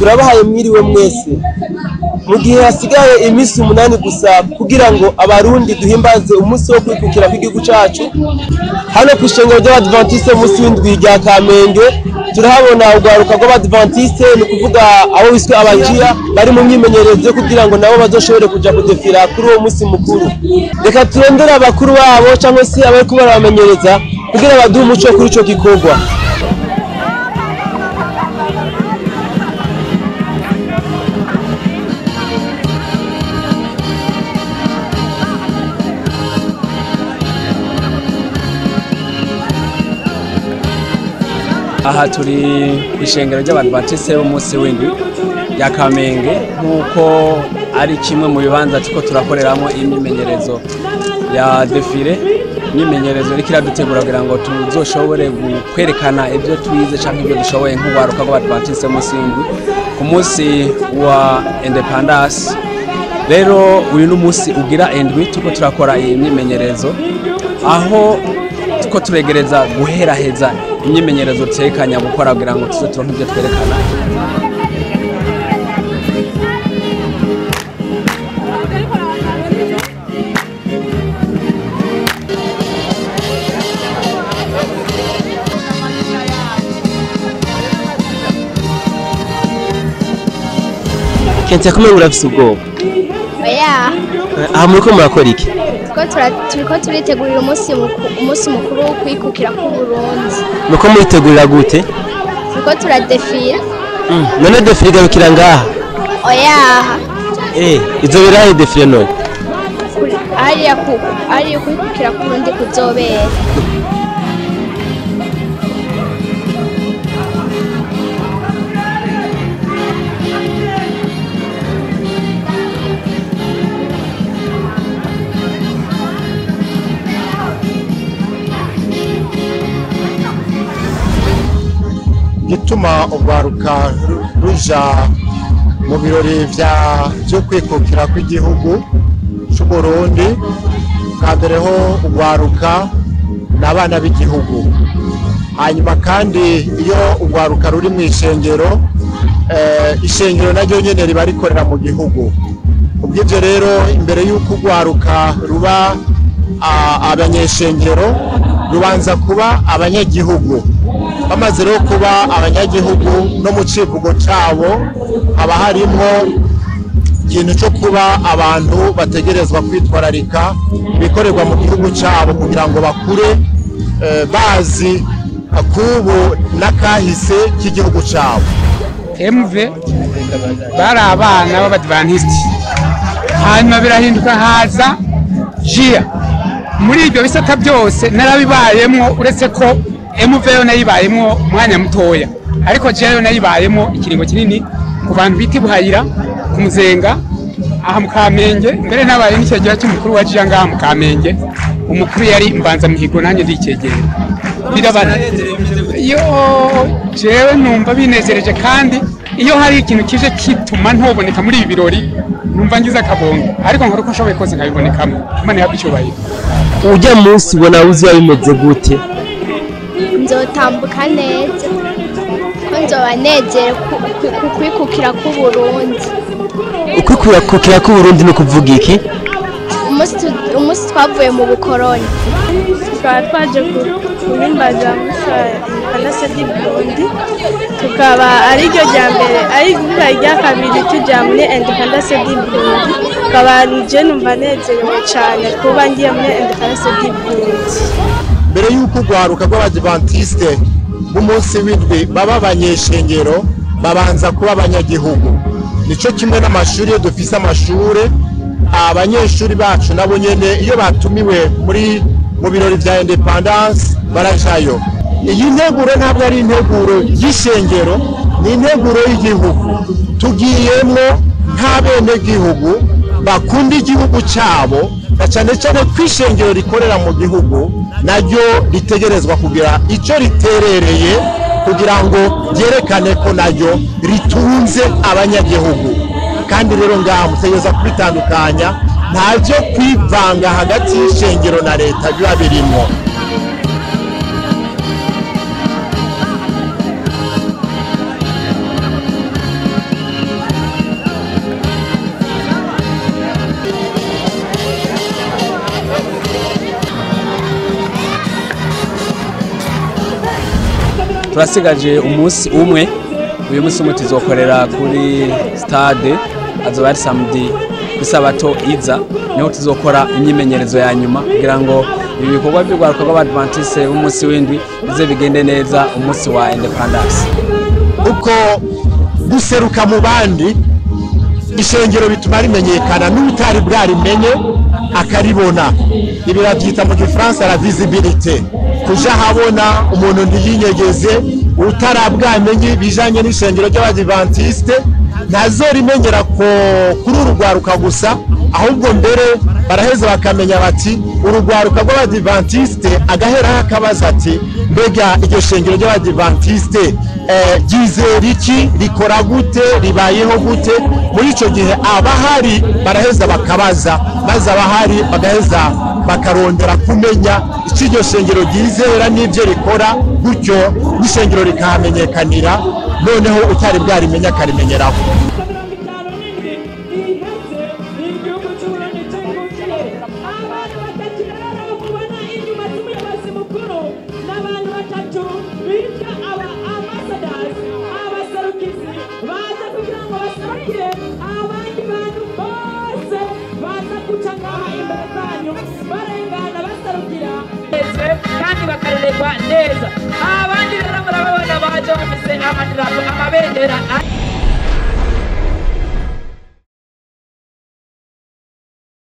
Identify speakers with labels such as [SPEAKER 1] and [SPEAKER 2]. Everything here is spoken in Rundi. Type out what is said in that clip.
[SPEAKER 1] turabahaye mwiriwe mwese mu gihe hasigaye iminsi 8 gusa kugira ngo abarundi duhimbaze umunsi wo kwikukira kw'igihugu cacu. Hano kw'ishengero ry'Abadventiste munsi w'indwi rya Kamenge turahabona urwaruka rw'Abadventiste, ni kuvuga abo biswe abajiya bari mu myimenyerezo kugira ngo nabo bazoshobore kuja kudefira kuri uwo munsi mukuru. Reka turondere abakuru babo cyangwa se abari kuba baramenyereza kugira baduhe umuco kuri ico gikorwa.
[SPEAKER 2] Aha turi kw'ishengero ry'Abadventiste b'umunsi w'indwi rya Kamenge, nk'uko ari kimwe mu bibanza tuko turakoreramo imyimenyerezo ya defile. Imyimenyerezo iriko iradutegura kugira ngo tuzoshobore kwerekana ibyo twize canke ibyo dushoboye nk'urwaruka rw'Abadventiste b'umunsi w'indwi ku munsi wa Independence. Rero uyu n'umunsi ugira indwi tuko turakora iyi myimenyerezo, aho tuko turegereza guheraheza imyimenyerezo tekanya gukora kugira ngo tuze turonke ibyo twerekana.
[SPEAKER 1] Kenshi kumwe urafise ubwoba?
[SPEAKER 3] Oya.
[SPEAKER 1] Aha muriko murakora iki?
[SPEAKER 3] Turiko turitegurira umunsi mukuru wo kwikukira ku Burundi.
[SPEAKER 1] Muko muritegurira gute?
[SPEAKER 3] Turiko turadefira.
[SPEAKER 1] None defile garukira ngaha?
[SPEAKER 3] Oya.
[SPEAKER 1] Izo birahe defile none?
[SPEAKER 3] Ariya kwikukira ku Burundi kuzobera.
[SPEAKER 4] Gituma urwaruka ruja mu birori byo kwikukira kw'igihugu cy'u Burundi. Mbere ho urwaruka n'abana b'igihugu, hanyuma kandi iyo urwaruka ruri mu ishengero naryo nyene riba rikorera mu gihugu. Ubw'ivyo rero imbere y'uko urwaruka ruba abanyeshengero rubanza kuba abanyagihugu. Bamaze rero kuba abanyagihugu no mu civugo cabo haba harimwo ikintu cyo kuba abantu bategerezwa kwitwararika bikorerwa mu gihugu cabo kugira ngo bakure bazi akubu n'akahise k'igihugu cabo.
[SPEAKER 5] MV bari abana b'Abadventiste, hanyuma birahinduka haza JIA. Muri ibyo bisata byose narabibayemwo, uretse ko MV yo nayibayemwo umwanya mutoya, ariko JIA yo nayibayemwo ikiringo kinini ku bantu biti Buhayira, ku Muzenga, aha mu Kamenge. Mbere nabaye n'icegera cy'umukuru wa JIA ngaha mu Kamenge. Umukuru yari Mbanza Mihigo, nanjye ndicegera. Birabana yo jewe numva binezereje, kandi iyo hari ikintu kije kituma ntoboneka muri ibi birori numva ngize akabonga, ariko nkora uko nshoboye kose nkabibonekamo. Imana yahabwe icyubahiro.
[SPEAKER 1] Ujya munsi ubona uziba bimeze gute?
[SPEAKER 3] Nzotambuka neza ko nzoba nezere kwikukira ku Burundi.
[SPEAKER 1] Ukwikukira ku Burundi ni kuvuga iki?
[SPEAKER 3] Umunsi twavuye mu bukoroni.
[SPEAKER 6] Twaje guhimbaza Independence du Burundi, tukaba ari ryo rya mbere, ari rya kabiri tujya muri Independence du Burundi. Tukaba je numva nezerewe cyane kuba ngiye muri Independence du Burundi.
[SPEAKER 4] Mbere y'uko urwaruka rw'Abadventiste b'umunsi w'indwi baba abanyeshengero, babanza kuba abanyagihugu. Nico kimwe n'amashuri, iyo dufise amashure, abanyeshuri bacu nabo nyene iyo batumiwe mu birori vya Independence barajayo. Iyi nteguro ntabwo ari integuro y'ishengero, ni integuro y'igihugu. Tugiyemwo nk'abene gihugu bakunda igihugu cabo, na cane cane kw'ishengero rikorera mu gihugu naryo ritegerezwa kugira ico riterereye kugira ngo ryerekane ko naryo ritunze abanyagihugu. Kandi rero ngaha mutegereza kubitandukanya, ntavyo kwivanga hagati y'ishengero na leta biba birimwo.
[SPEAKER 2] turasigaje umunsi umwe. Uyu munsi umwe tuzokorera kuri stade, azoba ari samedi kusabato iza, niho tuzokora imyimenyerezo ya nyuma kugira ngo ibi bikorwa by'urwaruka rw'Abadventiste b'umunsi w'indwi bize bigende neza umunsi wa Independence.
[SPEAKER 4] Uko guseruka mu bandi ishengero bituma rimenyekana n'utari bwarimenye akaribona. Ibi babyita mu Gifaransa la visibilité, kuja habona umuntu ndiyinyegeze utarabwamenye bijanye n'ishengero ry'Abadventiste ntazorimenyera ko kuri urugwaruka gusa, ahubwo mbere baraheza bakamenya bati urugwaruka rw'Abadventiste agahera hakabaza ati mbega iryo shengero ry'Abadventiste ryizera iki, rikora gute, ribayeho gute. Muri ico gihe abahari baraheza bakabaza, maze abahari bagaheza bakarondera kumenya icyo iryo shengero ryizera n'ibyo rikora, gutyo n'ishengero rikahamenyekanira, noneho utari bwarimenya akarimenyeraho.
[SPEAKER 7] kandi bakarererwa neza. Abandi rero murababona baje bafise amadarapo amabendera